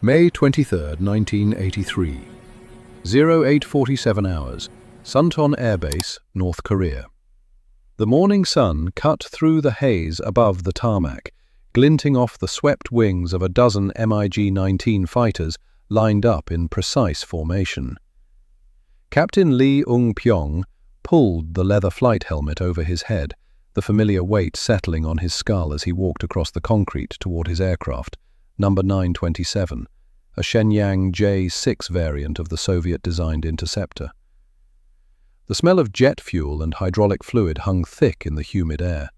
May 23, 1983. 0847 hours. Sunton Air Base, North Korea. The morning sun cut through the haze above the tarmac, glinting off the swept wings of a dozen MiG-19 fighters lined up in precise formation. Captain Lee Ung-pyong pulled the leather flight helmet over his head, the familiar weight settling on his skull as he walked across the concrete toward his aircraft, number 927, a Shenyang J-6 variant of the Soviet-designed interceptor. The smell of jet fuel and hydraulic fluid hung thick in the humid air.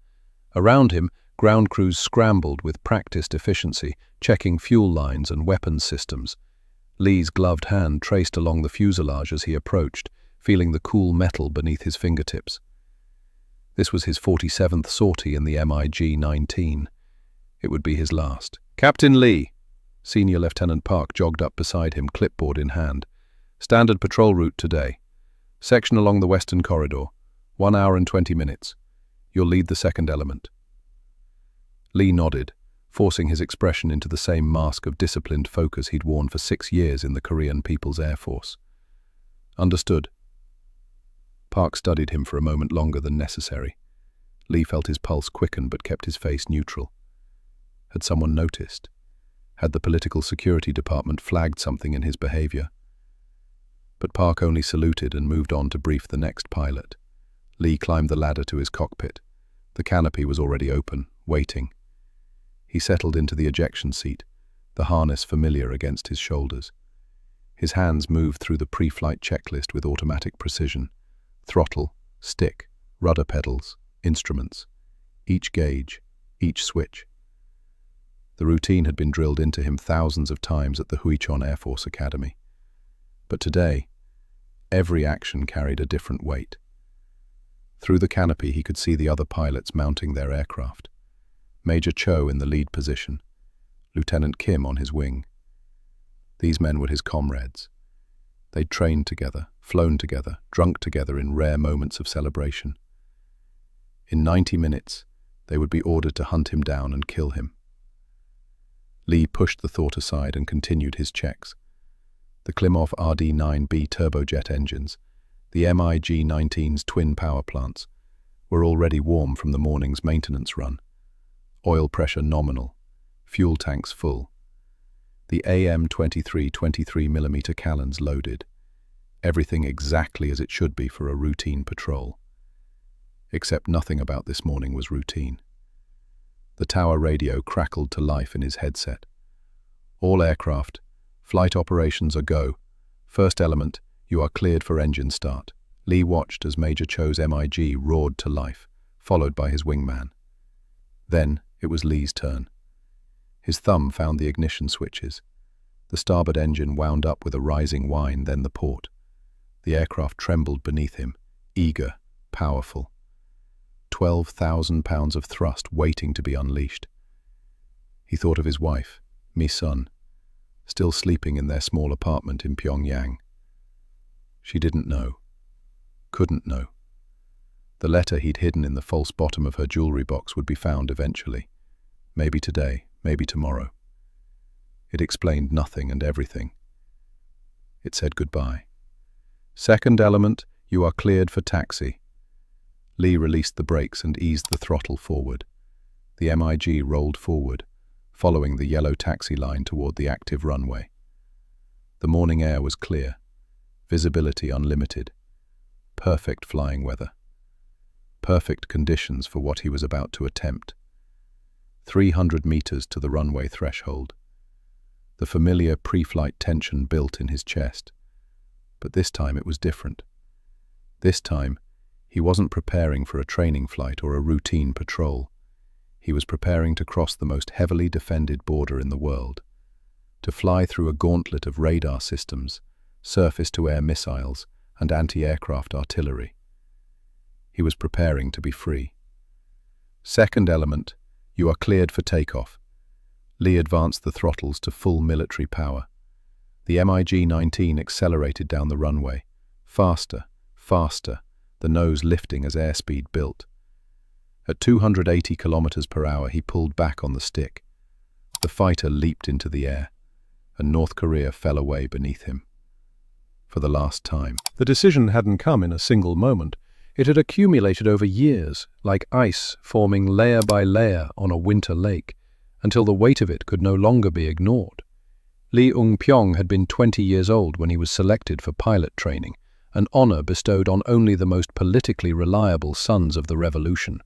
Around him, ground crews scrambled with practiced efficiency, checking fuel lines and weapons systems. Lee's gloved hand traced along the fuselage as he approached, feeling the cool metal beneath his fingertips. This was his 47th sortie in the MiG-19. It would be his last. "Captain Lee!" Senior Lieutenant Park jogged up beside him, clipboard in hand. "Standard patrol route today. Section along the western corridor. 1 hour and 20 minutes. You'll lead the second element." Lee nodded, forcing his expression into the same mask of disciplined focus he'd worn for 6 years in the Korean People's Air Force. "Understood." Park studied him for a moment longer than necessary. Lee felt his pulse quicken but kept his face neutral. Had someone noticed? Had the political security department flagged something in his behavior? But Park only saluted and moved on to brief the next pilot. Lee climbed the ladder to his cockpit. The canopy was already open, waiting. He settled into the ejection seat, the harness familiar against his shoulders. His hands moved through the pre-flight checklist with automatic precision. Throttle, stick, rudder pedals, instruments. Each gauge, each switch. The routine had been drilled into him thousands of times at the Huichon Air Force Academy. But today, every action carried a different weight. Through the canopy he could see the other pilots mounting their aircraft. Major Cho in the lead position, Lieutenant Kim on his wing. These men were his comrades. They'd trained together, flown together, drunk together in rare moments of celebration. In 90 minutes, they would be ordered to hunt him down and kill him. Lee pushed the thought aside and continued his checks. The Klimov RD-9B turbojet engines, the MiG-19's twin power plants, were already warm from the morning's maintenance run. Oil pressure nominal, fuel tanks full. The AM-23 23mm cannons loaded. Everything exactly as it should be for a routine patrol. Except nothing about this morning was routine. The tower radio crackled to life in his headset. "All aircraft, flight operations are go. First element, you are cleared for engine start." Lee watched as Major Cho's MiG roared to life, followed by his wingman. Then it was Lee's turn. His thumb found the ignition switches. The starboard engine wound up with a rising whine, then the port. The aircraft trembled beneath him, eager, powerful. 12,000 pounds of thrust waiting to be unleashed. He thought of his wife, Mi-sun, still sleeping in their small apartment in Pyongyang. She didn't know. Couldn't know. The letter he'd hidden in the false bottom of her jewelry box would be found eventually. Maybe today, maybe tomorrow. It explained nothing and everything. It said goodbye. "Second element, you are cleared for taxi." Lee released the brakes and eased the throttle forward. The MiG rolled forward, following the yellow taxi line toward the active runway. The morning air was clear, visibility unlimited. Perfect flying weather. Perfect conditions for what he was about to attempt. 300 meters to the runway threshold. The familiar pre-flight tension built in his chest. But this time it was different. This time, he wasn't preparing for a training flight or a routine patrol. He was preparing to cross the most heavily defended border in the world, to fly through a gauntlet of radar systems, surface-to-air missiles, and anti-aircraft artillery. He was preparing to be free. "Second element, you are cleared for takeoff." Lee advanced the throttles to full military power. The MiG-19 accelerated down the runway, faster, faster, the nose lifting as airspeed built. At 280 kilometers per hour, he pulled back on the stick. The fighter leaped into the air. and North Korea fell away beneath him. For the last time. The decision hadn't come in a single moment. It had accumulated over years, like ice forming layer by layer on a winter lake, until the weight of it could no longer be ignored. Lee Ung-pyong had been 20 years old when he was selected for pilot training, an honor bestowed on only the most politically reliable sons of the revolution.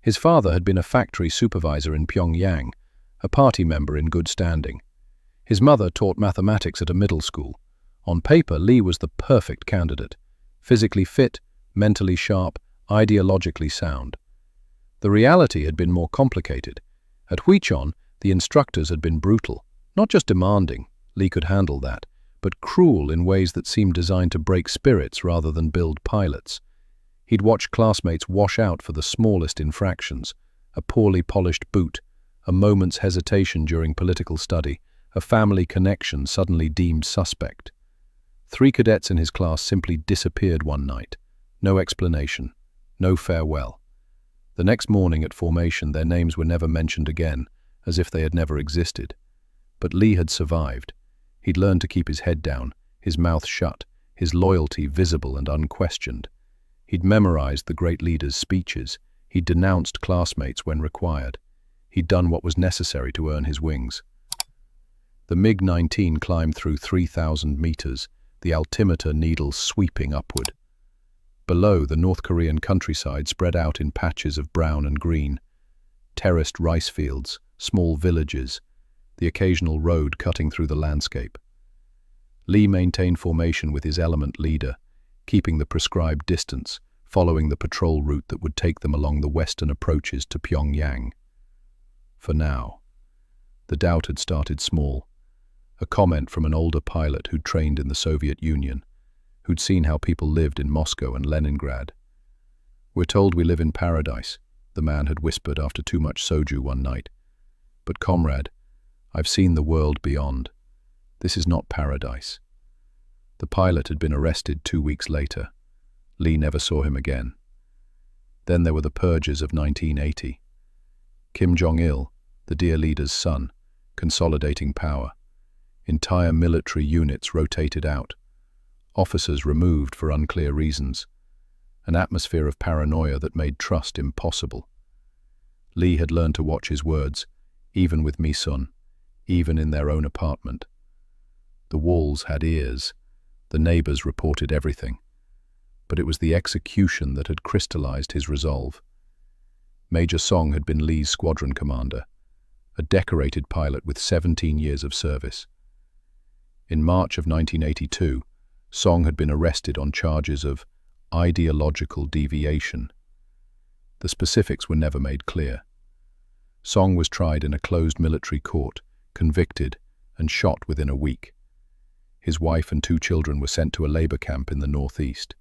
His father had been a factory supervisor in Pyongyang, a party member in good standing. His mother taught mathematics at a middle school. On paper, Lee was the perfect candidate, physically fit, mentally sharp, ideologically sound. The reality had been more complicated. At Huichon, the instructors had been brutal, not just demanding, Lee could handle that, but cruel in ways that seemed designed to break spirits rather than build pilots. He'd watched classmates wash out for the smallest infractions, a poorly polished boot, a moment's hesitation during political study, a family connection suddenly deemed suspect. 3 cadets in his class simply disappeared one night. No explanation, no farewell. The next morning at formation, their names were never mentioned again, as if they had never existed. But Lee had survived. He'd learned to keep his head down, his mouth shut, his loyalty visible and unquestioned. He'd memorized the great leader's speeches. He'd denounced classmates when required. He'd done what was necessary to earn his wings. The MiG-19 climbed through 3,000 meters, the altimeter needles sweeping upward. Below, the North Korean countryside spread out in patches of brown and green. Terraced rice fields, small villages, the occasional road cutting through the landscape. Lee maintained formation with his element leader, keeping the prescribed distance, following the patrol route that would take them along the western approaches to Pyongyang. For now. The doubt had started small. A comment from an older pilot who'd trained in the Soviet Union, who'd seen how people lived in Moscow and Leningrad. "We're told we live in paradise," the man had whispered after too much soju one night. "But comrade, I've seen the world beyond. This is not paradise." The pilot had been arrested 2 weeks later. Lee never saw him again. Then there were the purges of 1980. Kim Jong-il, the dear leader's son, consolidating power. Entire military units rotated out. Officers removed for unclear reasons. An atmosphere of paranoia that made trust impossible. Lee had learned to watch his words, even with Mi-sun, even in their own apartment. The walls had ears. The neighbors reported everything. But it was the execution that had crystallized his resolve. Major Song had been Lee's squadron commander, a decorated pilot with 17 years of service. In March of 1982, Song had been arrested on charges of ideological deviation. The specifics were never made clear. Song was tried in a closed military court, convicted, and shot within a week. His wife and 2 children were sent to a labor camp in the northeast.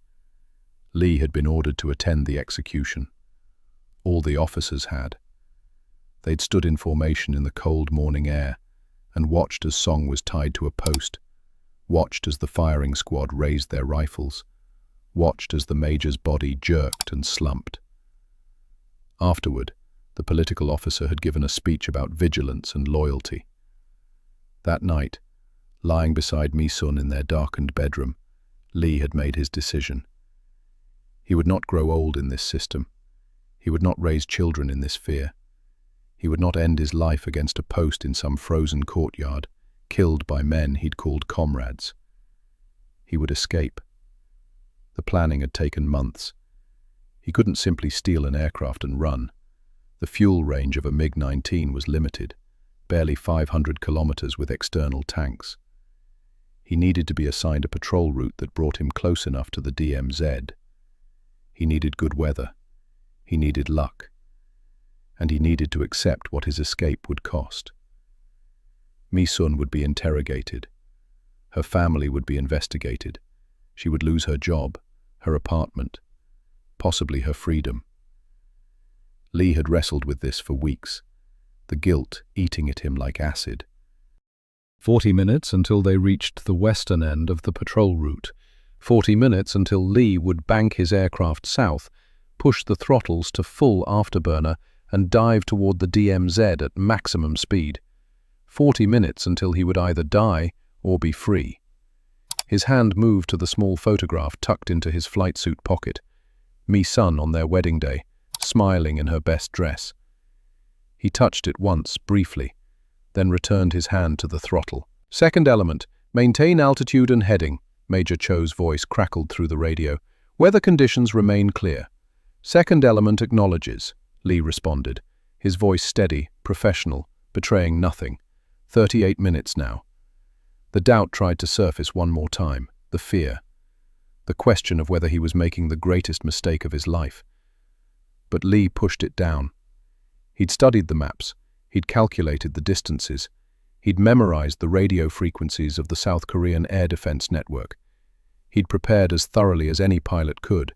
Lee had been ordered to attend the execution. All the officers had. They'd stood in formation in the cold morning air and watched as Song was tied to a post, watched as the firing squad raised their rifles, watched as the major's body jerked and slumped. Afterward, the political officer had given a speech about vigilance and loyalty. That night, lying beside Mi-sun in their darkened bedroom, Lee had made his decision. He would not grow old in this system. He would not raise children in this fear. He would not end his life against a post in some frozen courtyard, killed by men he'd called comrades. He would escape. The planning had taken months. He couldn't simply steal an aircraft and run. The fuel range of a MiG-19 was limited, barely 500 kilometers with external tanks. He needed to be assigned a patrol route that brought him close enough to the DMZ. He needed good weather. He needed luck. And he needed to accept what his escape would cost. Mi-sun would be interrogated. Her family would be investigated. She would lose her job, her apartment, possibly her freedom. Lee had wrestled with this for weeks, the guilt eating at him like acid. 40 minutes until they reached the western end of the patrol route. 40 minutes until Lee would bank his aircraft south, push the throttles to full afterburner, and dive toward the DMZ at maximum speed. 40 minutes until he would either die or be free. His hand moved to the small photograph tucked into his flight suit pocket. Mi-sun on their wedding day, smiling in her best dress. He touched it once, briefly, then returned his hand to the throttle. "Second element, maintain altitude and heading," Major Cho's voice crackled through the radio. "Weather conditions remain clear." "Second element acknowledges," Lee responded, his voice steady, professional, betraying nothing. 38 minutes now. The doubt tried to surface one more time, the fear. The question of whether he was making the greatest mistake of his life. But Lee pushed it down. He'd studied the maps, he'd calculated the distances, he'd memorized the radio frequencies of the South Korean air defense network. He'd prepared as thoroughly as any pilot could.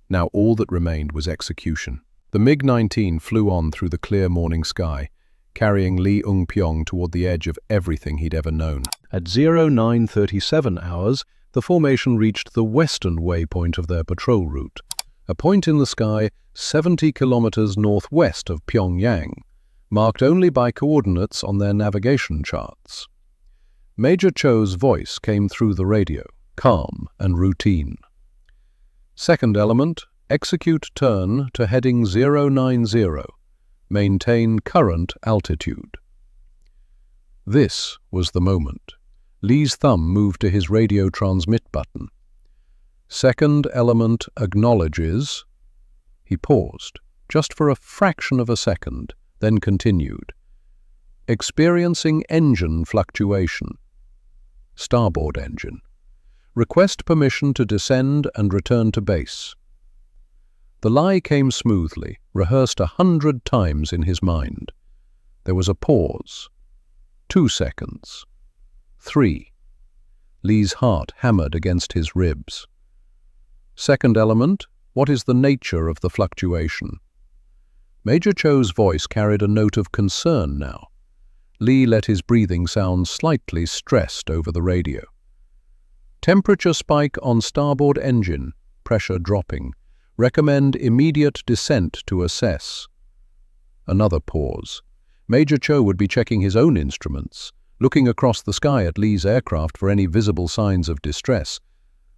Now all that remained was execution. The MiG-19 flew on through the clear morning sky, carrying Lee Eung-pyong toward the edge of everything he'd ever known. At 09:37 hours, the formation reached the western waypoint of their patrol route, a point in the sky 70 kilometers northwest of Pyongyang, marked only by coordinates on their navigation charts. Major Cho's voice came through the radio, calm and routine. "Second element, execute turn to heading 090. Maintain current altitude." This was the moment. Lee's thumb moved to his radio transmit button. "Second element acknowledges." He paused, just for a fraction of a second, then continued. "Experiencing engine fluctuation. Starboard engine. Request permission to descend and return to base." The lie came smoothly, rehearsed 100 times in his mind. There was a pause. 2 seconds. 3. Lee's heart hammered against his ribs. "Second element, what is the nature of the fluctuation?" Major Cho's voice carried a note of concern now. Lee let his breathing sound slightly stressed over the radio. "Temperature spike on starboard engine, pressure dropping. Recommend immediate descent to assess." Another pause. Major Cho would be checking his own instruments, looking across the sky at Lee's aircraft for any visible signs of distress.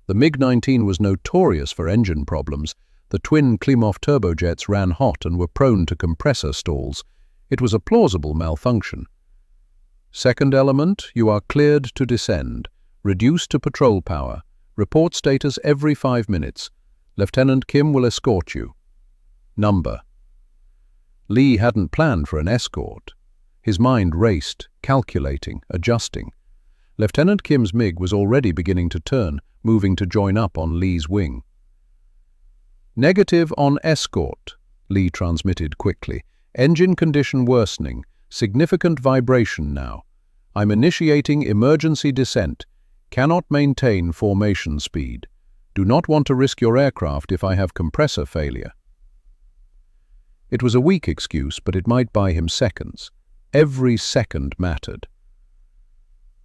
The MiG-19 was notorious for engine problems. The twin Klimov turbojets ran hot and were prone to compressor stalls. It was a plausible malfunction. "Second element, you are cleared to descend. Reduce to patrol power. Report status every 5 minutes. Lieutenant Kim will escort you." Number. Lee hadn't planned for an escort. His mind raced, calculating, adjusting. Lieutenant Kim's MiG was already beginning to turn, moving to join up on Lee's wing. "Negative on escort," Lee transmitted quickly. "Engine condition worsening. Significant vibration now. I'm initiating emergency descent. Cannot maintain formation speed. Do not want to risk your aircraft if I have compressor failure." It was a weak excuse, but it might buy him seconds. Every second mattered.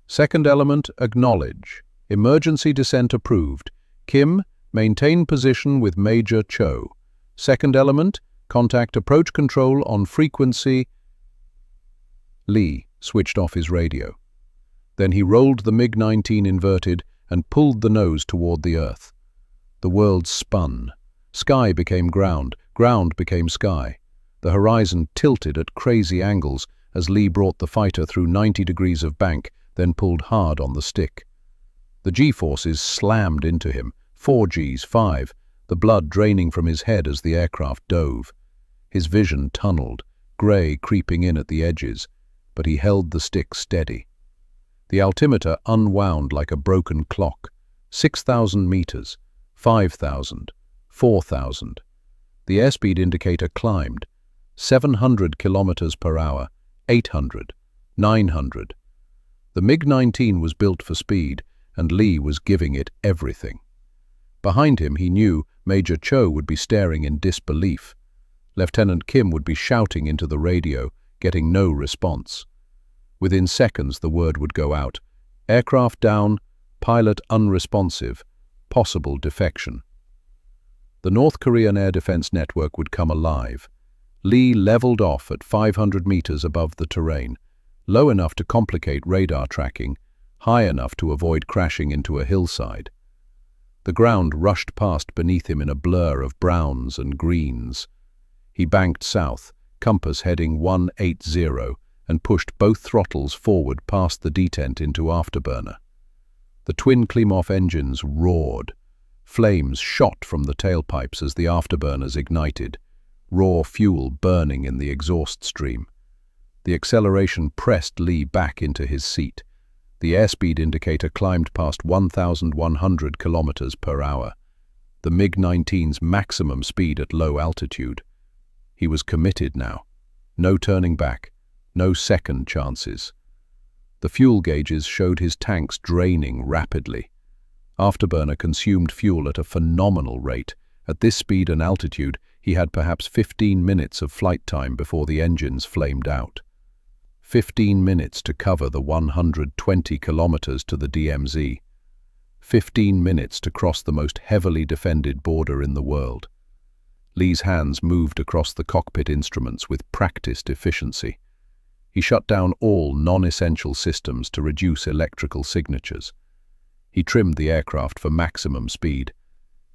"Second element, acknowledge. Emergency descent approved. Kim, maintain position with Major Cho. Second element, contact approach control on frequency." Lee switched off his radio. Then he rolled the MiG-19 inverted and pulled the nose toward the earth. The world spun. Sky became ground, ground became sky. The horizon tilted at crazy angles as Lee brought the fighter through 90 degrees of bank, then pulled hard on the stick. The G-forces slammed into him, 4 Gs, 5, the blood draining from his head as the aircraft dove. His vision tunneled, grey creeping in at the edges, but he held the stick steady. The altimeter unwound like a broken clock. 6,000 meters. 5,000, 4,000. The airspeed indicator climbed. 700 kilometers per hour, 800, 900. The MiG-19 was built for speed, and Lee was giving it everything. Behind him, he knew Major Cho would be staring in disbelief. Lieutenant Kim would be shouting into the radio, getting no response. Within seconds, the word would go out. Aircraft down, pilot unresponsive. Possible defection. The North Korean air defense network would come alive. Lee leveled off at 500 meters above the terrain. low enough to complicate radar tracking, high enough to avoid crashing into a hillside. The ground rushed past beneath him in a blur of browns and greens. He banked south, compass heading 180, and pushed both throttles forward past the detent into afterburner. The twin Klimov engines roared. Flames shot from the tailpipes as the afterburners ignited, raw fuel burning in the exhaust stream. The acceleration pressed Lee back into his seat. The airspeed indicator climbed past 1,100 kilometers per hour, the MiG-19's maximum speed at low altitude. He was committed now. No turning back, no second chances. The fuel gauges showed his tanks draining rapidly. Afterburner consumed fuel at a phenomenal rate. At this speed and altitude, he had perhaps 15 minutes of flight time before the engines flamed out. 15 minutes to cover the 120 kilometers to the DMZ. 15 minutes to cross the most heavily defended border in the world. Lee's hands moved across the cockpit instruments with practiced efficiency. He shut down all non-essential systems to reduce electrical signatures. He trimmed the aircraft for maximum speed.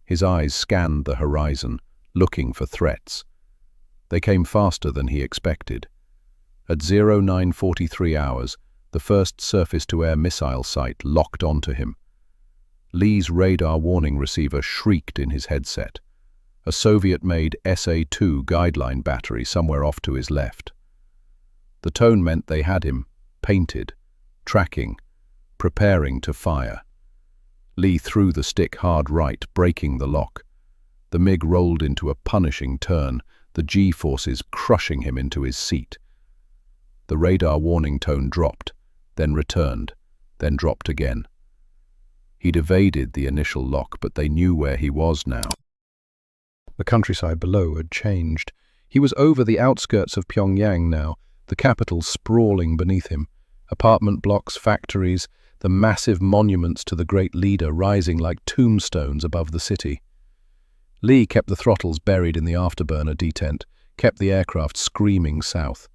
His eyes scanned the horizon, looking for threats. They came faster than he expected. At 0943 hours, the first surface-to-air missile site locked onto him. Lee's radar warning receiver shrieked in his headset. A Soviet-made SA-2 guideline battery somewhere off to his left. The tone meant they had him, painted, tracking, preparing to fire. Lee threw the stick hard right, breaking the lock. The MiG rolled into a punishing turn, the G-forces crushing him into his seat. The radar warning tone dropped, then returned, then dropped again. He'd evaded the initial lock, but they knew where he was now. The countryside below had changed. He was over the outskirts of Pyongyang now, the capital sprawling beneath him. Apartment blocks, factories, the massive monuments to the great leader rising like tombstones above the city. Lee kept the throttles buried in the afterburner detent, kept the aircraft screaming south.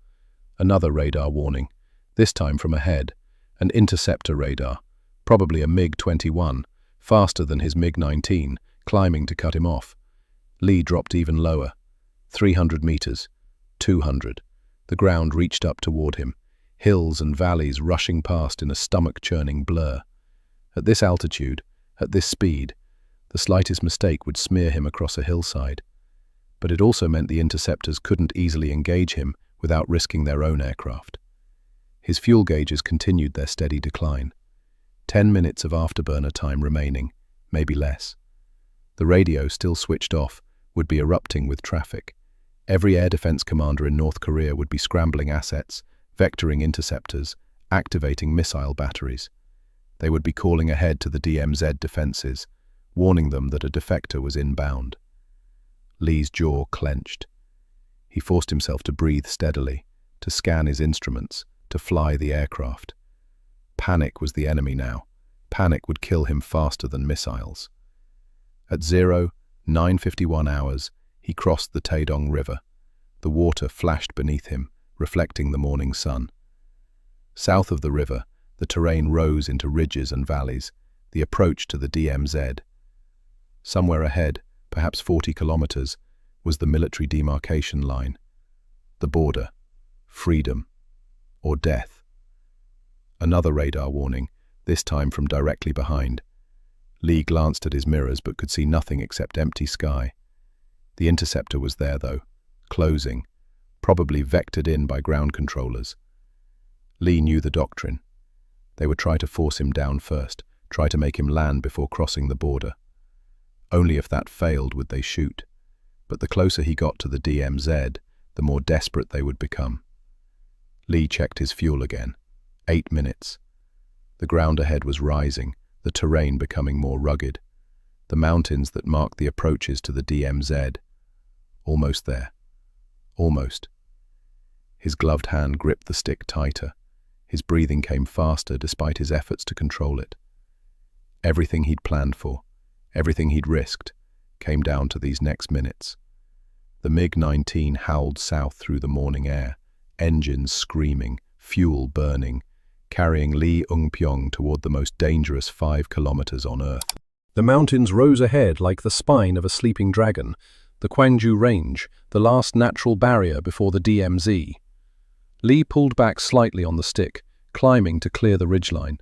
Another radar warning, this time from ahead, an interceptor radar, probably a MiG-21, faster than his MiG-19, climbing to cut him off. Lee dropped even lower, 300 meters, 200. The ground reached up toward him, hills and valleys rushing past in a stomach-churning blur. At this altitude, at this speed, the slightest mistake would smear him across a hillside. But it also meant the interceptors couldn't easily engage him without risking their own aircraft. His fuel gauges continued their steady decline. 10 minutes of afterburner time remaining, maybe less. The radio, still switched off, would be erupting with traffic. Every air defense commander in North Korea would be scrambling assets, vectoring interceptors, activating missile batteries. They would be calling ahead to the DMZ defenses, warning them that a defector was inbound. Lee's jaw clenched. He forced himself to breathe steadily, to scan his instruments, to fly the aircraft. Panic was the enemy now. Panic would kill him faster than missiles. At 0951 hours, he crossed the Taedong River. The water flashed beneath him, reflecting the morning sun. South of the river, the terrain rose into ridges and valleys, the approach to the DMZ. Somewhere ahead, perhaps 40 kilometers, was the military demarcation line. The border, freedom, or death. Another radar warning, this time from directly behind. Lee glanced at his mirrors but could see nothing except empty sky. The interceptor was there, though, closing, probably vectored in by ground controllers. Lee knew the doctrine. They would try to force him down first, try to make him land before crossing the border. Only if that failed would they shoot. But the closer he got to the DMZ, the more desperate they would become. Lee checked his fuel again. 8 minutes. The ground ahead was rising, the terrain becoming more rugged. The mountains that marked the approaches to the DMZ. Almost there. Almost. His gloved hand gripped the stick tighter. His breathing came faster despite his efforts to control it. Everything he'd planned for, everything he'd risked, came down to these next minutes. The MiG-19 howled south through the morning air, engines screaming, fuel burning, carrying Lee Ung-pyong toward the most dangerous 5 kilometers on Earth. The mountains rose ahead like the spine of a sleeping dragon, the Gwangju Range, the last natural barrier before the DMZ. Lee pulled back slightly on the stick, climbing to clear the ridgeline.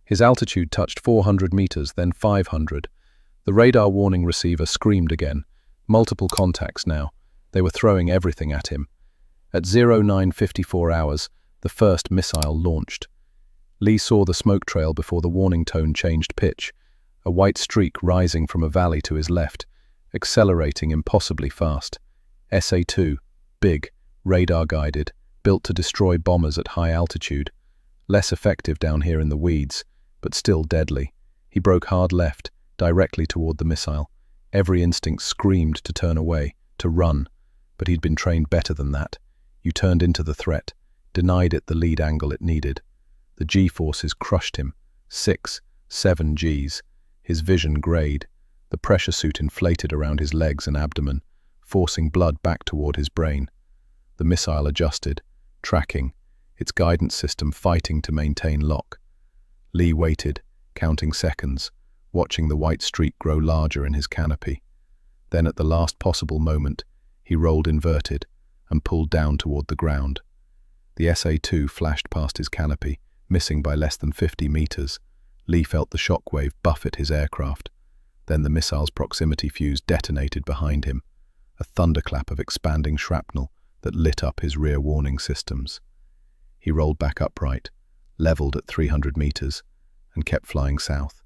His altitude touched 400 meters, then 500. The radar warning receiver screamed again. Multiple contacts now. They were throwing everything at him. At 09:54 hours, the first missile launched. Lee saw the smoke trail before the warning tone changed pitch, a white streak rising from a valley to his left, accelerating impossibly fast. SA-2, big, radar-guided, built to destroy bombers at high altitude. Less effective down here in the weeds, but still deadly. He broke hard left, directly toward the missile. Every instinct screamed to turn away, to run, but he'd been trained better than that. You turned into the threat, denied it the lead angle it needed. The G-forces crushed him. 6, 7 Gs. His vision grayed. The pressure suit inflated around his legs and abdomen, forcing blood back toward his brain. The missile adjusted, tracking, its guidance system fighting to maintain lock. Lee waited, counting seconds, watching the white streak grow larger in his canopy. Then at the last possible moment, he rolled inverted and pulled down toward the ground. The SA-2 flashed past his canopy, missing by less than 50 meters. Lee felt the shockwave buffet his aircraft. Then the missile's proximity fuse detonated behind him, a thunderclap of expanding shrapnel that lit up his rear warning systems. He rolled back upright, leveled at 300 meters, and kept flying south.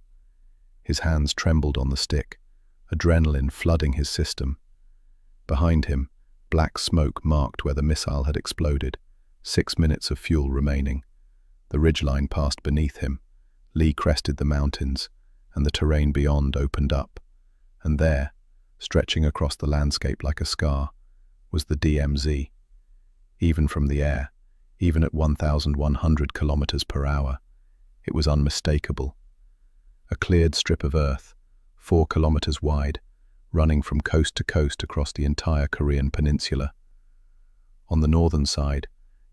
His hands trembled on the stick, adrenaline flooding his system. Behind him, black smoke marked where the missile had exploded, 6 minutes of fuel remaining. The ridgeline passed beneath him. Lee crested the mountains, and the terrain beyond opened up. And there, stretching across the landscape like a scar, was the DMZ. Even from the air, even at 1,100 kilometers per hour, it was unmistakable. A cleared strip of earth, 4 kilometers wide, running from coast to coast across the entire Korean peninsula. On the northern side,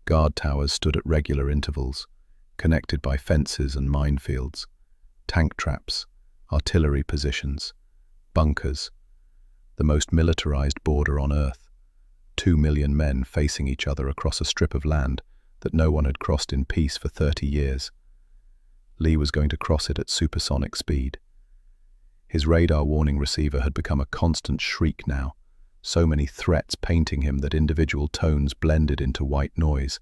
guard towers stood at regular intervals, connected by fences and minefields, tank traps, artillery positions, bunkers, the most militarized border on Earth. 2 million men facing each other across a strip of land that no one had crossed in peace for 30 years. Lee was going to cross it at supersonic speed. His radar warning receiver had become a constant shriek now, so many threats painting him that individual tones blended into white noise.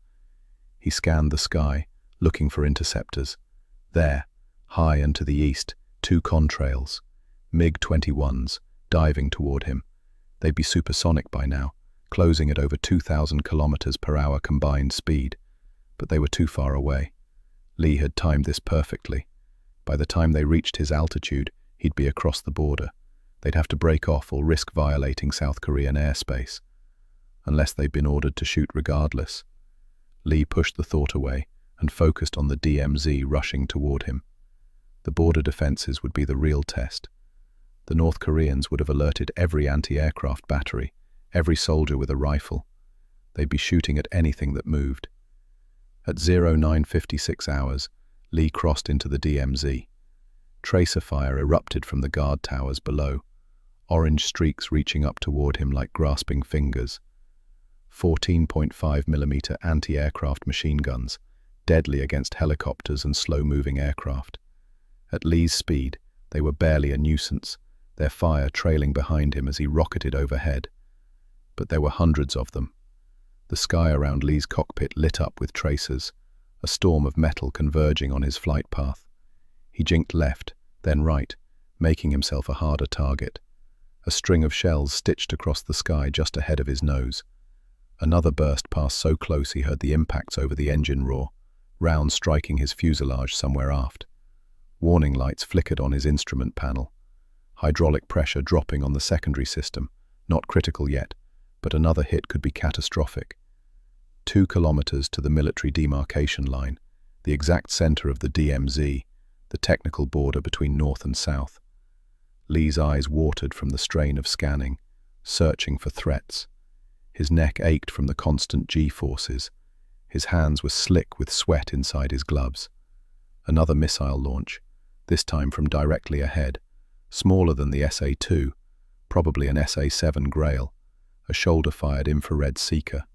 He scanned the sky, looking for interceptors. There, high and to the east, 2 contrails, MiG-21s, diving toward him. They'd be supersonic by now, closing at over 2,000 kilometers per hour combined speed. But they were too far away. Lee had timed this perfectly. By the time they reached his altitude, he'd be across the border. They'd have to break off or risk violating South Korean airspace. Unless they'd been ordered to shoot regardless. Lee pushed the thought away and focused on the DMZ rushing toward him. The border defenses would be the real test. The North Koreans would have alerted every anti-aircraft battery, every soldier with a rifle. They'd be shooting at anything that moved. At 09:56 hours, Lee crossed into the DMZ. Tracer fire erupted from the guard towers below, orange streaks reaching up toward him like grasping fingers. 14.5mm anti-aircraft machine guns, deadly against helicopters and slow-moving aircraft. At Lee's speed, they were barely a nuisance, their fire trailing behind him as he rocketed overhead. But there were hundreds of them. The sky around Lee's cockpit lit up with tracers, a storm of metal converging on his flight path. He jinked left, then right, making himself a harder target. A string of shells stitched across the sky just ahead of his nose. Another burst passed so close he heard the impacts over the engine roar, rounds striking his fuselage somewhere aft. Warning lights flickered on his instrument panel. Hydraulic pressure dropping on the secondary system, not critical yet, but another hit could be catastrophic. 2 kilometers to the military demarcation line, the exact center of the DMZ, the technical border between North and South. Lee's eyes watered from the strain of scanning, searching for threats. His neck ached from the constant G-forces. His hands were slick with sweat inside his gloves. Another missile launch, this time from directly ahead, smaller than the SA-2, probably an SA-7 Grail, a shoulder-fired infrared seeker.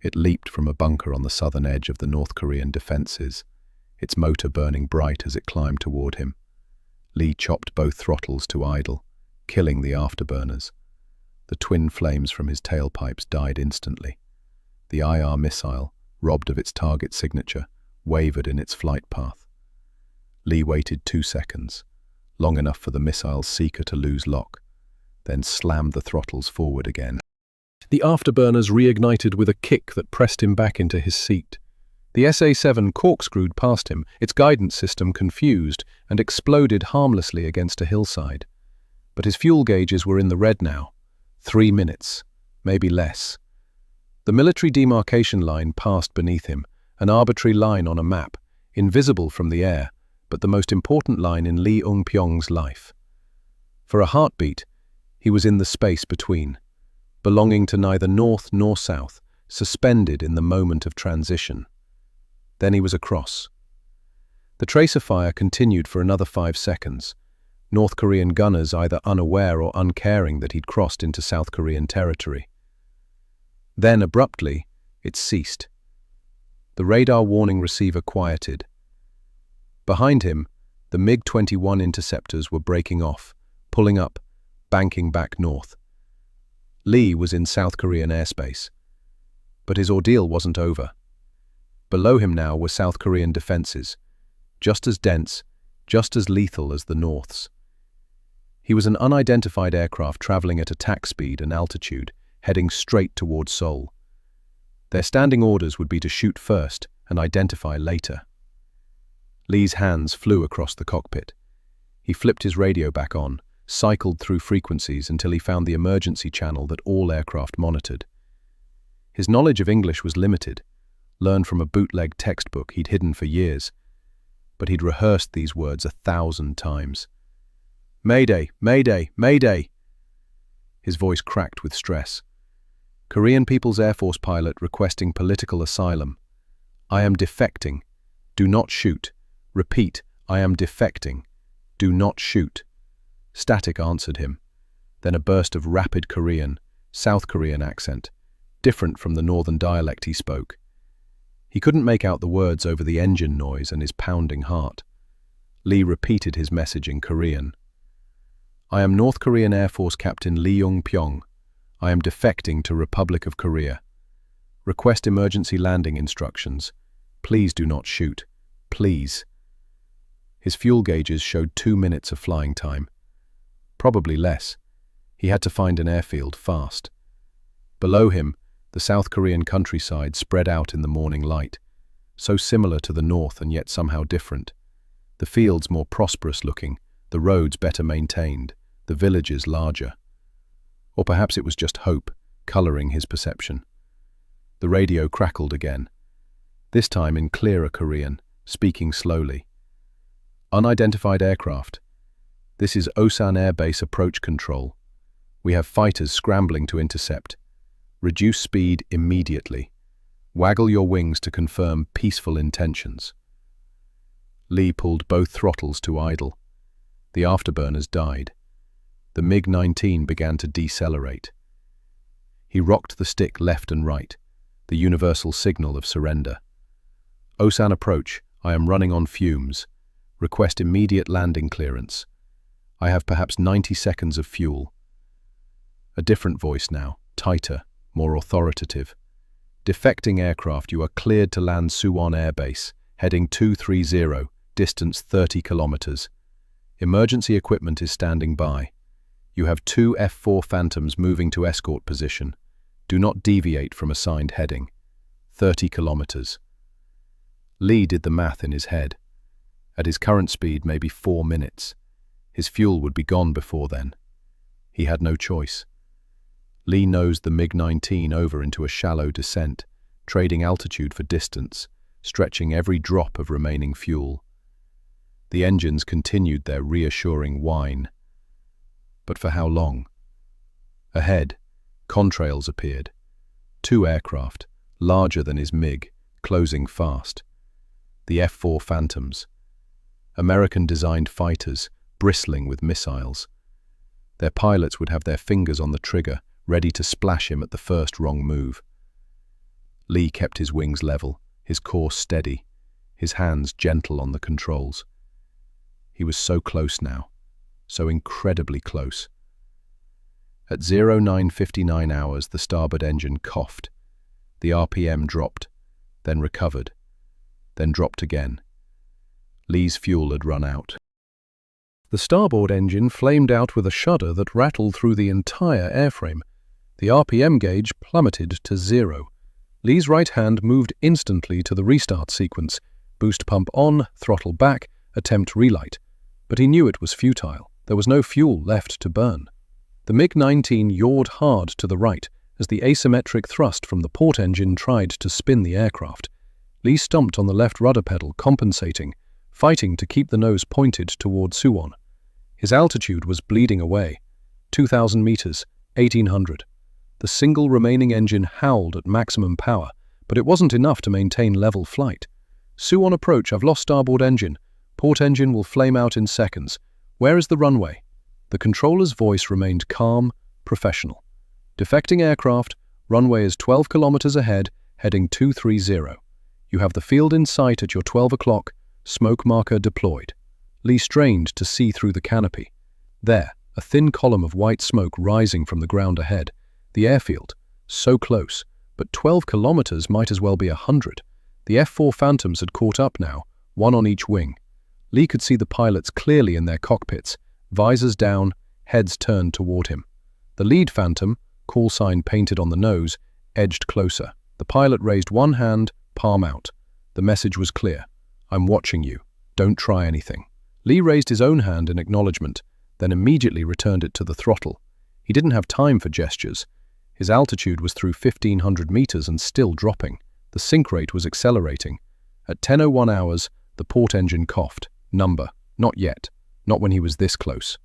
It leaped from a bunker on the southern edge of the North Korean defenses, its motor burning bright as it climbed toward him. Lee chopped both throttles to idle, killing the afterburners. The twin flames from his tailpipes died instantly. The IR missile, robbed of its target signature, wavered in its flight path. Lee waited 2 seconds, long enough for the missile's seeker to lose lock, then slammed the throttles forward again. The afterburners reignited with a kick that pressed him back into his seat. The SA-7 corkscrewed past him, its guidance system confused, and exploded harmlessly against a hillside. But his fuel gauges were in the red now. 3 minutes, maybe less. The military demarcation line passed beneath him, an arbitrary line on a map, invisible from the air, but the most important line in Lee Eung-pyong's life. For a heartbeat, he was in the space between, belonging to neither north nor south, suspended in the moment of transition. Then he was across. The tracer fire continued for another 5 seconds, North Korean gunners either unaware or uncaring that he'd crossed into South Korean territory. Then, abruptly, it ceased. The radar warning receiver quieted. Behind him, the MiG-21 interceptors were breaking off, pulling up, banking back north. Lee was in South Korean airspace. But his ordeal wasn't over. Below him now were South Korean defenses, just as dense, just as lethal as the North's. He was an unidentified aircraft traveling at attack speed and altitude, heading straight toward Seoul. Their standing orders would be to shoot first and identify later. Lee's hands flew across the cockpit. He flipped his radio back on, cycled through frequencies until he found the emergency channel that all aircraft monitored. His knowledge of English was limited, learned from a bootleg textbook he'd hidden for years, but he'd rehearsed these words 1,000 times. "Mayday! Mayday! Mayday!" His voice cracked with stress. Korean People's Air Force pilot requesting political asylum. "I am defecting. Do not shoot. Repeat, I am defecting. Do not shoot." Static answered him. Then a burst of rapid Korean, South Korean accent, different from the northern dialect he spoke. He couldn't make out the words over the engine noise and his pounding heart. Lee repeated his message in Korean. "I am North Korean Air Force Captain Lee Eung-pyong. I am defecting to Republic of Korea. Request emergency landing instructions. Please do not shoot. Please." His fuel gauges showed 2 minutes of flying time. Probably less. He had to find an airfield fast. Below him, the South Korean countryside spread out in the morning light, so similar to the north and yet somehow different. The fields more prosperous looking, the roads better maintained, the villages larger. Or perhaps it was just hope, coloring his perception. The radio crackled again, this time in clearer Korean, speaking slowly. "Unidentified aircraft. This is Osan Air Base approach control. We have fighters scrambling to intercept. Reduce speed immediately. Waggle your wings to confirm peaceful intentions." Lee pulled both throttles to idle. The afterburners died. The MiG-19 began to decelerate. He rocked the stick left and right, the universal signal of surrender. "Osan approach, I am running on fumes. Request immediate landing clearance. I have perhaps 90 seconds of fuel." A different voice now, tighter, more authoritative. "Defecting aircraft, you are cleared to land Suwon Air Base, heading 230, distance 30 kilometers. Emergency equipment is standing by. You have 2 F-4 Phantoms moving to escort position. Do not deviate from assigned heading. 30 kilometers. Lee did the math in his head. At his current speed, maybe 4 minutes. His fuel would be gone before then. He had no choice. Lee nosed the MiG-19 over into a shallow descent, trading altitude for distance, stretching every drop of remaining fuel. The engines continued their reassuring whine. But for how long? Ahead, contrails appeared. 2 aircraft, larger than his MiG, closing fast. The F-4 Phantoms, American-designed fighters bristling with missiles. Their pilots would have their fingers on the trigger, ready to splash him at the first wrong move. Lee kept his wings level, his course steady, his hands gentle on the controls. He was so close now, so incredibly close. At 09:59 hours, the starboard engine coughed. The RPM dropped, then recovered, then dropped again. Lee's fuel had run out. The starboard engine flamed out with a shudder that rattled through the entire airframe. The RPM gauge plummeted to 0. Lee's right hand moved instantly to the restart sequence. Boost pump on, throttle back, attempt relight. But he knew it was futile. There was no fuel left to burn. The MiG-19 yawed hard to the right as the asymmetric thrust from the port engine tried to spin the aircraft. Lee stomped on the left rudder pedal, compensating, fighting to keep the nose pointed toward Suwon. His altitude was bleeding away. 2,000 meters, 1,800. The single remaining engine howled at maximum power, but it wasn't enough to maintain level flight. Suwon approach, I've lost starboard engine. Port engine will flame out in seconds. Where is the runway? The controller's voice remained calm, professional. Defecting aircraft, runway is 12 kilometers ahead, heading 230. You have the field in sight at your 12 o'clock, smoke marker deployed. Lee strained to see through the canopy. There, a thin column of white smoke rising from the ground ahead. The airfield, so close, but 12 kilometers might as well be 100. The F-4 Phantoms had caught up now, one on each wing. Lee could see the pilots clearly in their cockpits, visors down, heads turned toward him. The lead Phantom, call sign painted on the nose, edged closer. The pilot raised one hand, palm out. The message was clear. I'm watching you. Don't try anything. Lee raised his own hand in acknowledgement, then immediately returned it to the throttle. He didn't have time for gestures. His altitude was through 1,500 meters and still dropping. The sink rate was accelerating. At 10:01 hours, the port engine coughed. Number. Not yet. Not when he was this close.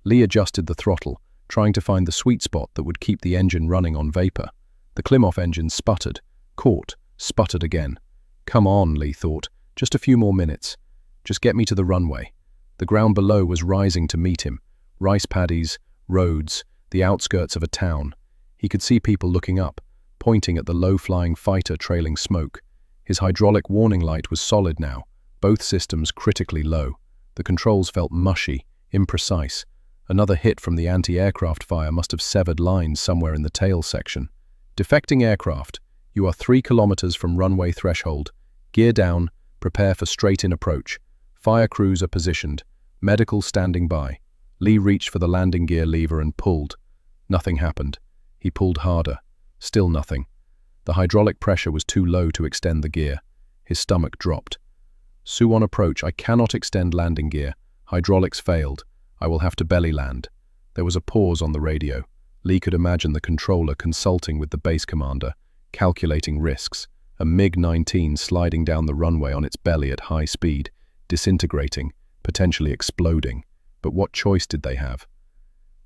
Lee adjusted the throttle, trying to find the sweet spot that would keep the engine running on vapor. The Klimov engine sputtered, caught, sputtered again. Come on, Lee thought. Just a few more minutes. Just get me to the runway. The ground below was rising to meet him. Rice paddies, roads, the outskirts of a town. He could see people looking up, pointing at the low-flying fighter trailing smoke. His hydraulic warning light was solid now, both systems critically low. The controls felt mushy, imprecise. Another hit from the anti-aircraft fire must have severed lines somewhere in the tail section. Defecting aircraft, you are 3 kilometers from runway threshold. Gear down, prepare for straight-in approach. Fire crews are positioned. Medical standing by. Lee reached for the landing gear lever and pulled. Nothing happened. He pulled harder. Still nothing. The hydraulic pressure was too low to extend the gear. His stomach dropped. Suwon approach, I cannot extend landing gear. Hydraulics failed. I will have to belly land. There was a pause on the radio. Lee could imagine the controller consulting with the base commander, calculating risks. A MiG-19 sliding down the runway on its belly at high speed, disintegrating, potentially exploding. But what choice did they have?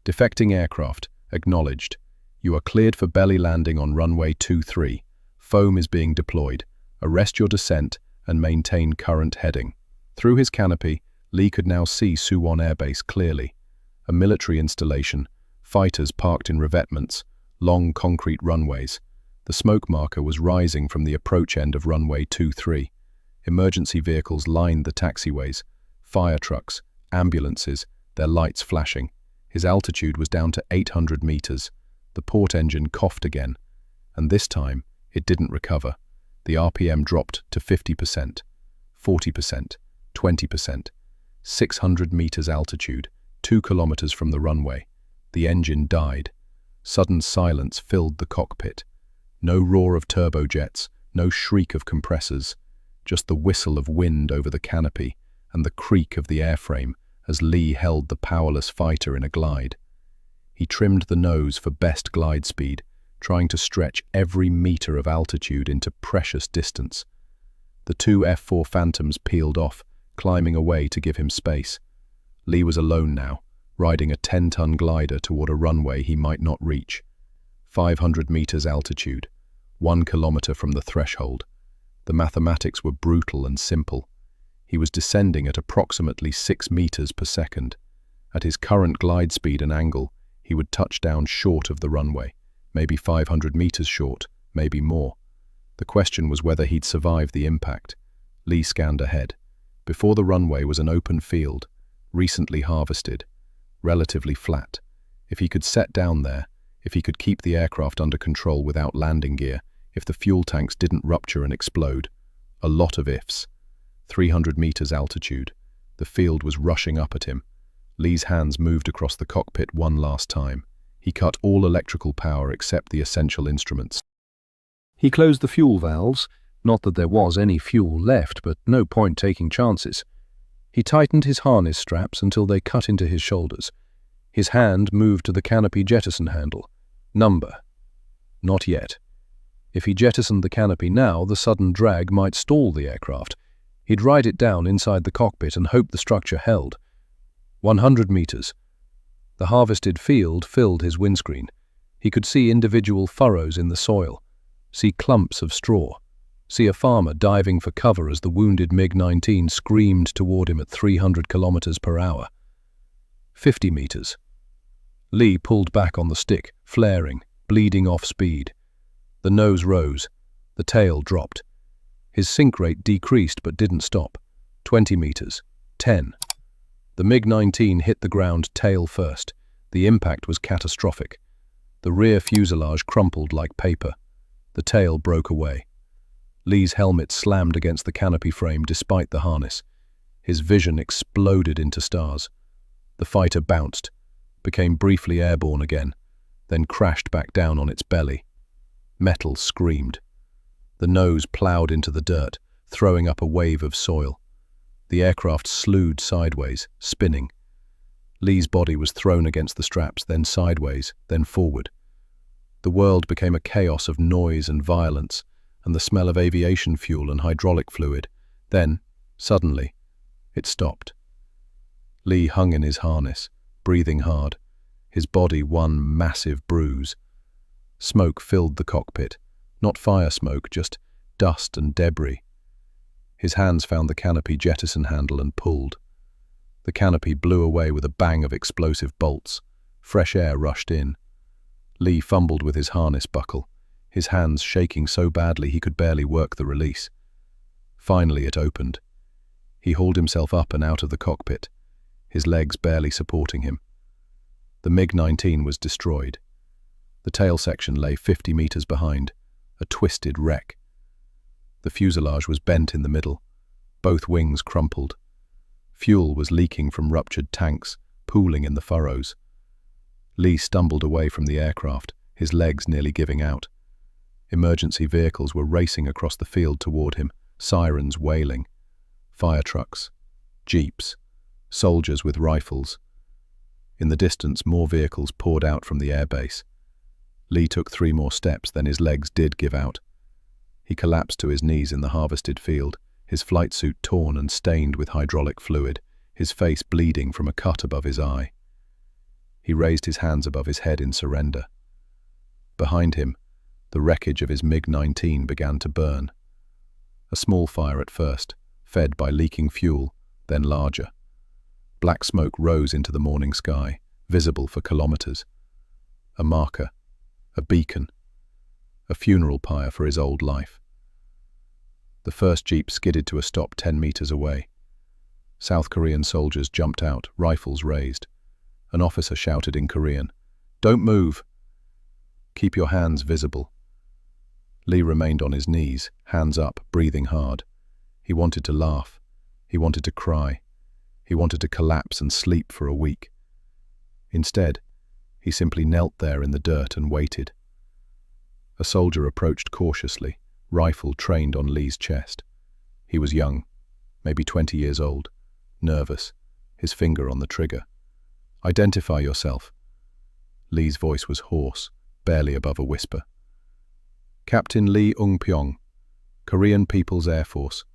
Defecting aircraft, acknowledged. You are cleared for belly landing on runway 23. Foam is being deployed. Arrest your descent and maintain current heading. Through his canopy, Lee could now see Suwon Air Base clearly. A military installation, fighters parked in revetments, long concrete runways. The smoke marker was rising from the approach end of runway 23. Emergency vehicles lined the taxiways. Fire trucks, ambulances, their lights flashing. His altitude was down to 800 meters. The port engine coughed again, and this time it didn't recover. The RPM dropped to 50%, 40%, 20%. 600 meters altitude, 2 kilometers from the runway. The engine died. Sudden silence filled the cockpit. No roar of turbojets, no shriek of compressors, just the whistle of wind over the canopy and the creak of the airframe as Lee held the powerless fighter in a glide. He trimmed the nose for best glide speed, trying to stretch every meter of altitude into precious distance. The two F-4 Phantoms peeled off, climbing away to give him space. Lee was alone now, riding a 10-ton glider toward a runway he might not reach. 500 meters altitude, 1 kilometer from the threshold. The mathematics were brutal and simple. He was descending at approximately 6 meters per second. At his current glide speed and angle, he would touch down short of the runway, maybe 500 meters short, maybe more. The question was whether he'd survive the impact. Lee scanned ahead. Before the runway was an open field, recently harvested, relatively flat. If he could set down there, if he could keep the aircraft under control without landing gear, if the fuel tanks didn't rupture and explode. A lot of ifs. 300 meters altitude. The field was rushing up at him. Lee's hands moved across the cockpit one last time. He cut all electrical power except the essential instruments. He closed the fuel valves, not that there was any fuel left, but no point taking chances. He tightened his harness straps until they cut into his shoulders. His hand moved to the canopy jettison handle. Number. Not yet. If he jettisoned the canopy now, the sudden drag might stall the aircraft. He'd ride it down inside the cockpit and hope the structure held. 100 meters. The harvested field filled his windscreen. He could see individual furrows in the soil, see clumps of straw, see a farmer diving for cover as the wounded MiG-19 screamed toward him at 300 kilometers per hour. 50 meters. Lee pulled back on the stick, flaring, bleeding off speed. The nose rose. The tail dropped. His sink rate decreased but didn't stop. 20 meters. 10. The MiG-19 hit the ground tail first. The impact was catastrophic. The rear fuselage crumpled like paper. The tail broke away. Lee's helmet slammed against the canopy frame despite the harness. His vision exploded into stars. The fighter bounced, became briefly airborne again, then crashed back down on its belly. Metal screamed. The nose plowed into the dirt, throwing up a wave of soil. The aircraft slewed sideways, spinning. Lee's body was thrown against the straps, then sideways, then forward. The world became a chaos of noise and violence, and the smell of aviation fuel and hydraulic fluid. Then, suddenly, it stopped. Lee hung in his harness, breathing hard, his body one massive bruise. Smoke filled the cockpit, not fire smoke, just dust and debris. His hands found the canopy jettison handle and pulled. The canopy blew away with a bang of explosive bolts. Fresh air rushed in. Lee fumbled with his harness buckle, his hands shaking so badly he could barely work the release. Finally it opened. He hauled himself up and out of the cockpit, his legs barely supporting him. The MiG-19 was destroyed. The tail section lay 50 meters behind, a twisted wreck. The fuselage was bent in the middle, both wings crumpled. Fuel was leaking from ruptured tanks, pooling in the furrows. Lee stumbled away from the aircraft, his legs nearly giving out. Emergency vehicles were racing across the field toward him, sirens wailing. Fire trucks, jeeps, soldiers with rifles. In the distance, more vehicles poured out from the airbase. Lee took 3 more steps, then his legs did give out. He collapsed to his knees in the harvested field, his flight suit torn and stained with hydraulic fluid, his face bleeding from a cut above his eye. He raised his hands above his head in surrender. Behind him, the wreckage of his MiG-19 began to burn. A small fire at first, fed by leaking fuel, then larger. Black smoke rose into the morning sky, visible for kilometers. A marker, a beacon, a funeral pyre for his old life. The first jeep skidded to a stop 10 meters away. South Korean soldiers jumped out, rifles raised. An officer shouted in Korean, "Don't move! Keep your hands visible." Lee remained on his knees, hands up, breathing hard. He wanted to laugh. He wanted to cry. He wanted to collapse and sleep for a week. Instead, he simply knelt there in the dirt and waited. A soldier approached cautiously, rifle trained on Lee's chest. He was young, maybe 20 years old, nervous, his finger on the trigger. "Identify yourself." Lee's voice was hoarse, barely above a whisper. "Captain Lee Ung-pyong, Korean People's Air Force.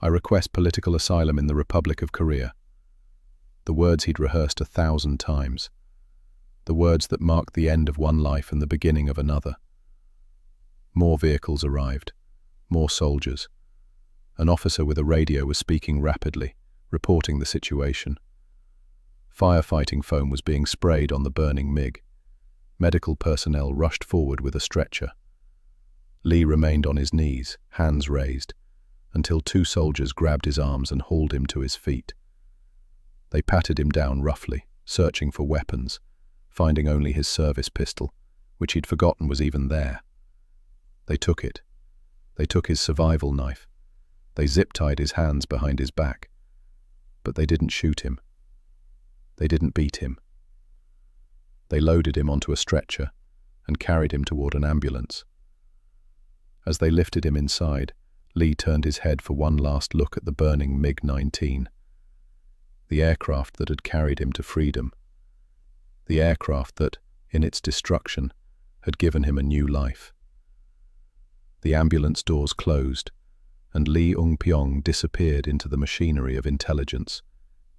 I request political asylum in the Republic of Korea." The words he'd rehearsed 1,000 times. The words that marked the end of one life and the beginning of another. More vehicles arrived. More soldiers. An officer with a radio was speaking rapidly, reporting the situation. Firefighting foam was being sprayed on the burning MiG. Medical personnel rushed forward with a stretcher. Lee remained on his knees, hands raised, until two soldiers grabbed his arms and hauled him to his feet. They patted him down roughly, searching for weapons, finding only his service pistol, which he'd forgotten was even there. They took it. They took his survival knife. They zip-tied his hands behind his back. But they didn't shoot him. They didn't beat him. They loaded him onto a stretcher and carried him toward an ambulance. As they lifted him inside, Lee turned his head for one last look at the burning MiG-19, the aircraft that had carried him to freedom, the aircraft that, in its destruction, had given him a new life. The ambulance doors closed, and Lee Ung-pyong disappeared into the machinery of intelligence,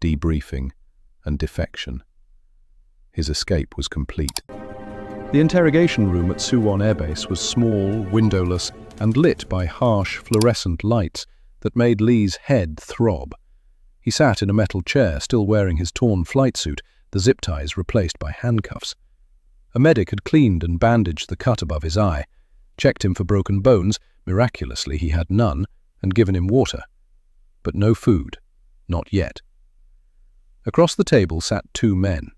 debriefing, and defection. His escape was complete. The interrogation room at Suwon Air Base was small, windowless, and lit by harsh, fluorescent lights that made Lee's head throb. He sat in a metal chair, still wearing his torn flight suit, the zip ties replaced by handcuffs. A medic had cleaned and bandaged the cut above his eye, checked him for broken bones, miraculously he had none, and given him water. But no food, not yet. Across the table sat two men.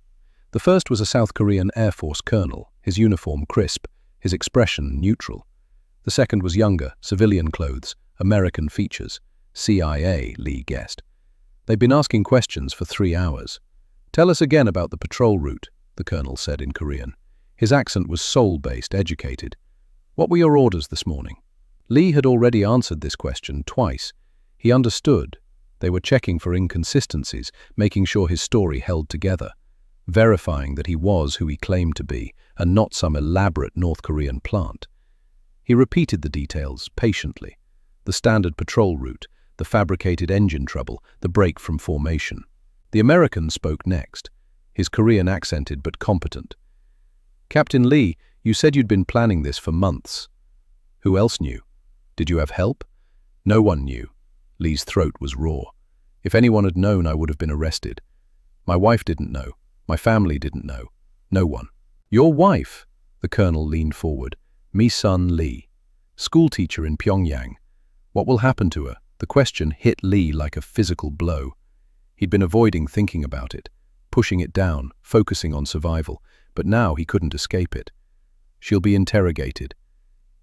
The first was a South Korean Air Force colonel, his uniform crisp, his expression neutral. The second was younger, civilian clothes, American features. CIA, Lee guessed. They'd been asking questions for 3 hours. "Tell us again about the patrol route," the colonel said in Korean. His accent was Seoul-based, educated. "What were your orders this morning?" Lee had already answered this question twice. He understood. They were checking for inconsistencies, making sure his story held together, verifying that he was who he claimed to be, and not some elaborate North Korean plant. He repeated the details, patiently. The standard patrol route, the fabricated engine trouble, the break from formation. The American spoke next, his Korean accented but competent. "Captain Lee, you said you'd been planning this for months. Who else knew? Did you have help?" "No one knew." Lee's throat was raw. "If anyone had known, I would have been arrested. My wife didn't know. My family didn't know. No one." "Your wife?" The colonel leaned forward. "Mi-sun Lee, schoolteacher in Pyongyang. What will happen to her?" The question hit Lee like a physical blow. He'd been avoiding thinking about it, pushing it down, focusing on survival, but now he couldn't escape it. "She'll be interrogated,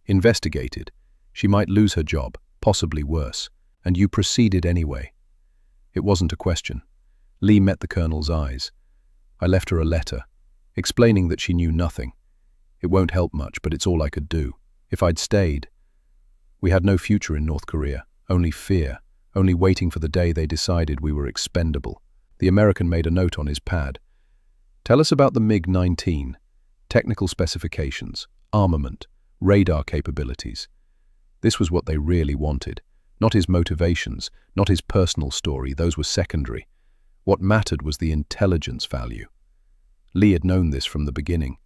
investigated. She might lose her job, possibly worse, and you proceeded anyway." It wasn't a question. Lee met the colonel's eyes. "I left her a letter, explaining that she knew nothing. It won't help much, but it's all I could do. If I'd stayed..." We had no future in North Korea, only fear, only waiting for the day they decided we were expendable. The American made a note on his pad. "Tell us about the MiG-19, technical specifications, armament, radar capabilities." This was what they really wanted. Not his motivations, not his personal story, those were secondary. What mattered was the intelligence value. Lee had known this from the beginning.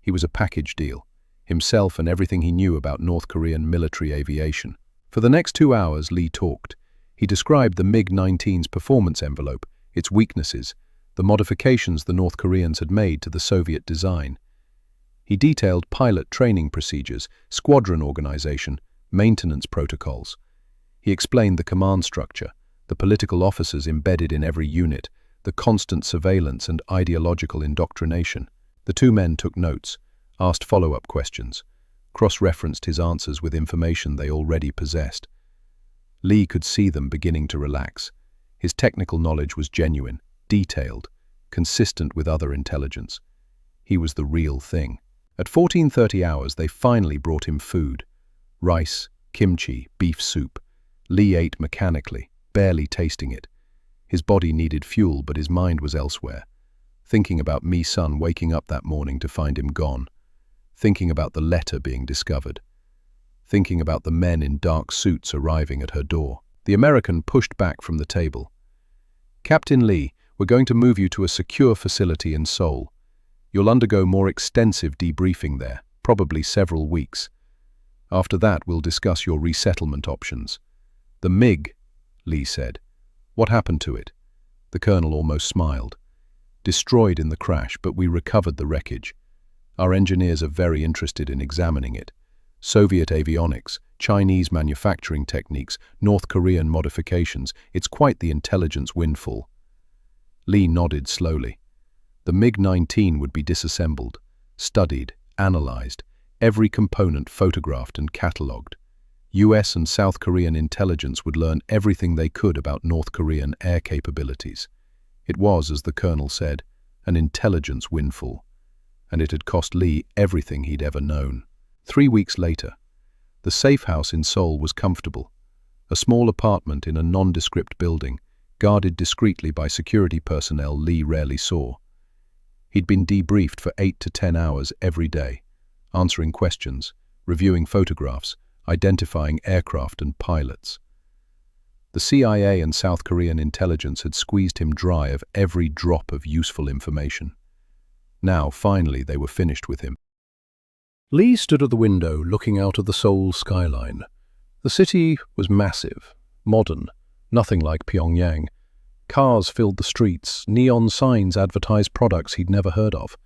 He was a package deal, himself and everything he knew about North Korean military aviation. For the next 2 hours, Lee talked. He described the MiG-19's performance envelope, its weaknesses, the modifications the North Koreans had made to the Soviet design. He detailed pilot training procedures, squadron organization, maintenance protocols. He explained the command structure, the political officers embedded in every unit, the constant surveillance and ideological indoctrination. The two men took notes, asked follow-up questions, cross-referenced his answers with information they already possessed. Lee could see them beginning to relax. His technical knowledge was genuine, detailed, consistent with other intelligence. He was the real thing. At 14:30 hours, they finally brought him food. Rice, kimchi, beef soup. Lee ate mechanically, barely tasting it. His body needed fuel, but his mind was elsewhere. Thinking about Mi-sun waking up that morning to find him gone. Thinking about the letter being discovered. Thinking about the men in dark suits arriving at her door. The American pushed back from the table. "Captain Lee, we're going to move you to a secure facility in Seoul. You'll undergo more extensive debriefing there, probably several weeks. After that, we'll discuss your resettlement options. "The MiG," Lee said. "What happened to it?" The colonel almost smiled. "Destroyed in the crash, but we recovered the wreckage. Our engineers are very interested in examining it. Soviet avionics, Chinese manufacturing techniques, North Korean modifications. It's quite the intelligence windfall." Lee nodded slowly. The MiG-19 would be disassembled, studied, analyzed, every component photographed and catalogued. US and South Korean intelligence would learn everything they could about North Korean air capabilities. It was, as the colonel said, an intelligence windfall, and it had cost Lee everything he'd ever known. 3 weeks later, the safe house in Seoul was comfortable, a small apartment in a nondescript building, guarded discreetly by security personnel Lee rarely saw. He'd been debriefed for 8 to 10 hours every day, answering questions, reviewing photographs, identifying aircraft and pilots. The CIA and South Korean intelligence had squeezed him dry of every drop of useful information. Now, finally, they were finished with him. Lee stood at the window looking out at the Seoul skyline. The city was massive, modern, nothing like Pyongyang. Cars filled the streets, neon signs advertised products he'd never heard of.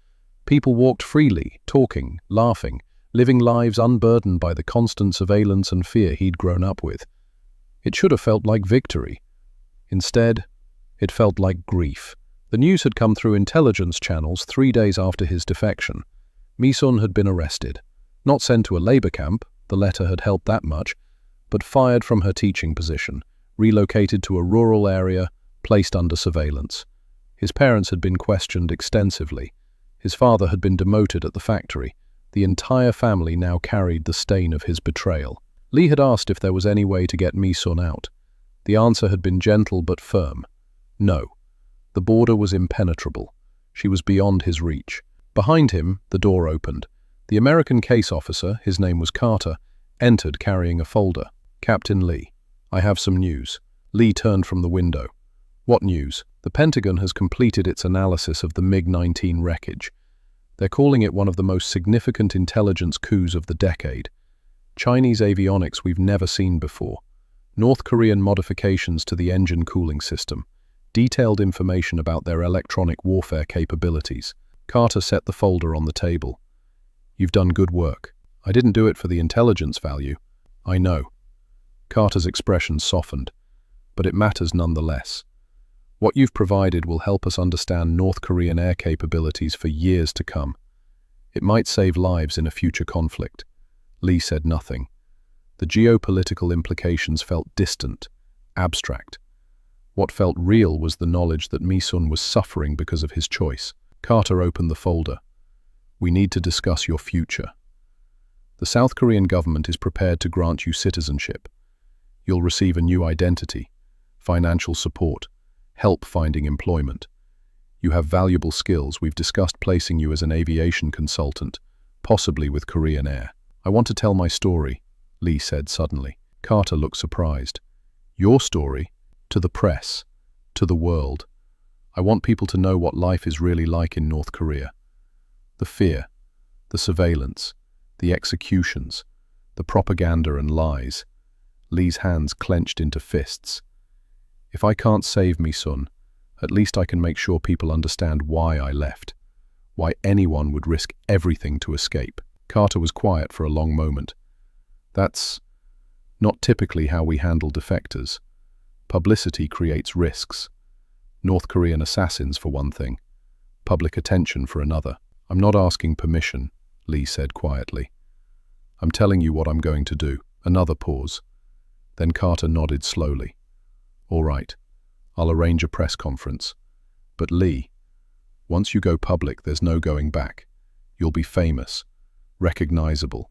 People walked freely, talking, laughing, living lives unburdened by the constant surveillance and fear he'd grown up with. It should have felt like victory. Instead, it felt like grief. The news had come through intelligence channels 3 days after his defection. Mi-sun had been arrested, not sent to a labor camp, the letter had helped that much, but fired from her teaching position, relocated to a rural area, placed under surveillance. His parents had been questioned extensively. His father had been demoted at the factory. The entire family now carried the stain of his betrayal. Lee had asked if there was any way to get Mi-sun out. The answer had been gentle but firm. No. The border was impenetrable. She was beyond his reach. Behind him, the door opened. The American case officer, his name was Carter, entered carrying a folder. "Captain Lee, I have some news." Lee turned from the window. "What news?" "The Pentagon has completed its analysis of the MiG-19 wreckage. They're calling it one of the most significant intelligence coups of the decade. Chinese avionics we've never seen before. North Korean modifications to the engine cooling system. Detailed information about their electronic warfare capabilities." Carter set the folder on the table. "You've done good work. I didn't do it for the intelligence value." "I know." Carter's expression softened. "But it matters nonetheless. What you've provided will help us understand North Korean air capabilities for years to come. It might save lives in a future conflict." Lee said nothing. The geopolitical implications felt distant, abstract. What felt real was the knowledge that Mi-sun was suffering because of his choice. Carter opened the folder. "We need to discuss your future. The South Korean government is prepared to grant you citizenship. You'll receive a new identity, financial support, help finding employment. You have valuable skills. We've discussed placing you as an aviation consultant, possibly with Korean Air." "I want to tell my story," Lee said suddenly. Carter looked surprised. "Your story? To the press? To the world? I want people to know what life is really like in North Korea. The fear, the surveillance, the executions, the propaganda and lies." Lee's hands clenched into fists. "If I can't save Mi-sun, at least I can make sure people understand why I left, why anyone would risk everything to escape." Carter was quiet for a long moment. "That's not typically how we handle defectors. Publicity creates risks. North Korean assassins for one thing, public attention for another." "I'm not asking permission," Lee said quietly. "I'm telling you what I'm going to do." Another pause. Then Carter nodded slowly. "All right, I'll arrange a press conference. But Lee, once you go public, there's no going back. You'll be famous, recognizable.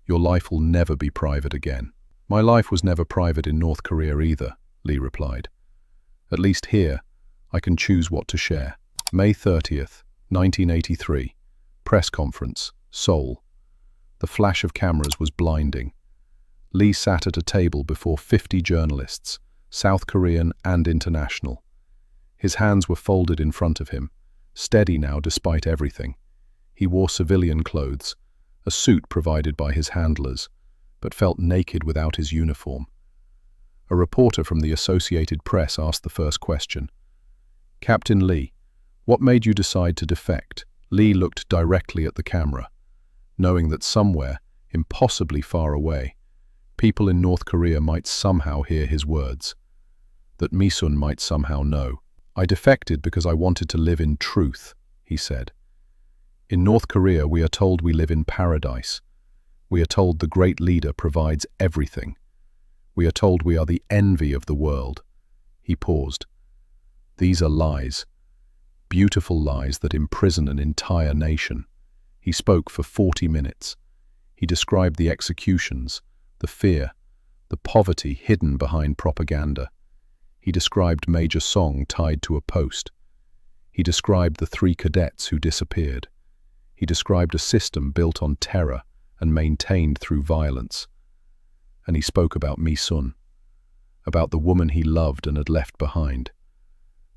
Your life will never be private again." "My life was never private in North Korea either," Lee replied. "At least here, I can choose what to share." May 30th, 1983. Press conference, Seoul. The flash of cameras was blinding. Lee sat at a table before 50 journalists, South Korean and international. His hands were folded in front of him, steady now despite everything. He wore civilian clothes, a suit provided by his handlers, but felt naked without his uniform. A reporter from the Associated Press asked the first question. "Captain Lee, what made you decide to defect?" Lee looked directly at the camera, knowing that somewhere, impossibly far away, people in North Korea might somehow hear his words, that Mi-sun might somehow know. "I defected because I wanted to live in truth," he said. "In North Korea, we are told we live in paradise. We are told the great leader provides everything. We are told we are the envy of the world." He paused. "These are lies. Beautiful lies that imprison an entire nation." He spoke for 40 minutes. He described the executions, the fear, the poverty hidden behind propaganda. He described Major Song tied to a post. He described the 3 cadets who disappeared. He described a system built on terror and maintained through violence. And he spoke about Mi-sun, about the woman he loved and had left behind,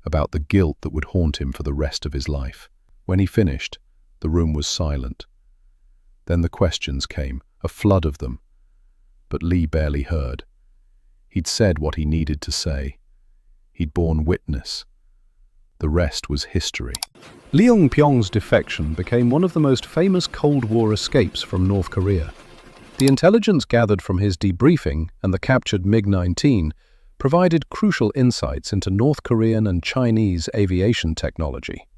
about the guilt that would haunt him for the rest of his life. When he finished, the room was silent. Then the questions came, a flood of them. But Lee barely heard. He'd said what he needed to say. He'd borne witness. The rest was history. Lee Yong-pyong's defection became one of the most famous Cold War escapes from North Korea. The intelligence gathered from his debriefing and the captured MiG-19 provided crucial insights into North Korean and Chinese aviation technology.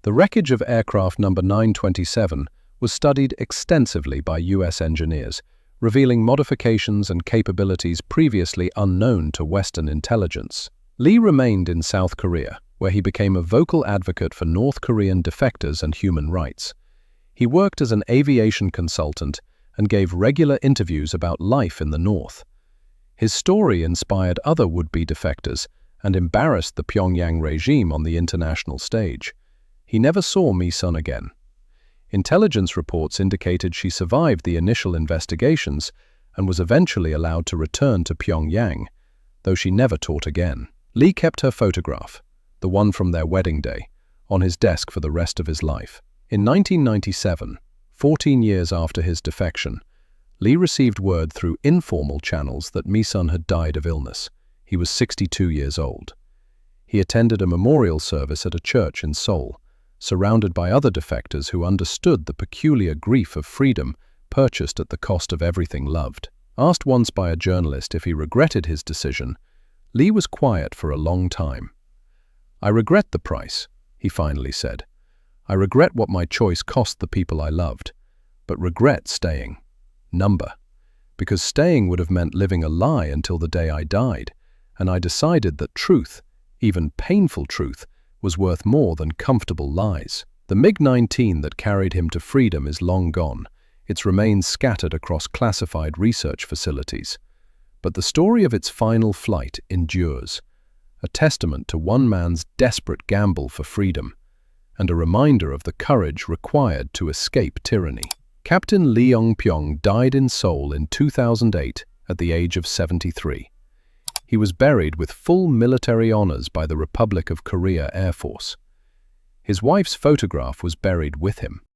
The wreckage of aircraft number 927 was studied extensively by U.S. engineers, revealing modifications and capabilities previously unknown to Western intelligence. Lee remained in South Korea, where he became a vocal advocate for North Korean defectors and human rights. He worked as an aviation consultant and gave regular interviews about life in the North. His story inspired other would-be defectors and embarrassed the Pyongyang regime on the international stage. He never saw Mi-sun again. Intelligence reports indicated she survived the initial investigations and was eventually allowed to return to Pyongyang, though she never taught again. Lee kept her photograph, the one from their wedding day, on his desk for the rest of his life. In 1997, 14 years after his defection, Lee received word through informal channels that Mi-sun had died of illness. He was 62 years old. He attended a memorial service at a church in Seoul, surrounded by other defectors who understood the peculiar grief of freedom purchased at the cost of everything loved. Asked once by a journalist if he regretted his decision, Lee was quiet for a long time. "I regret the price," he finally said. "I regret what my choice cost the people I loved, but regret staying. Number. Because staying would have meant living a lie until the day I died, and I decided that truth, even painful truth, was worth more than comfortable lies." The MiG-19 that carried him to freedom is long gone, its remains scattered across classified research facilities. But the story of its final flight endures, a testament to one man's desperate gamble for freedom, and a reminder of the courage required to escape tyranny. Captain Lee Yong-pyong died in Seoul in 2008 at the age of 73. He was buried with full military honors by the Republic of Korea Air Force. His wife's photograph was buried with him.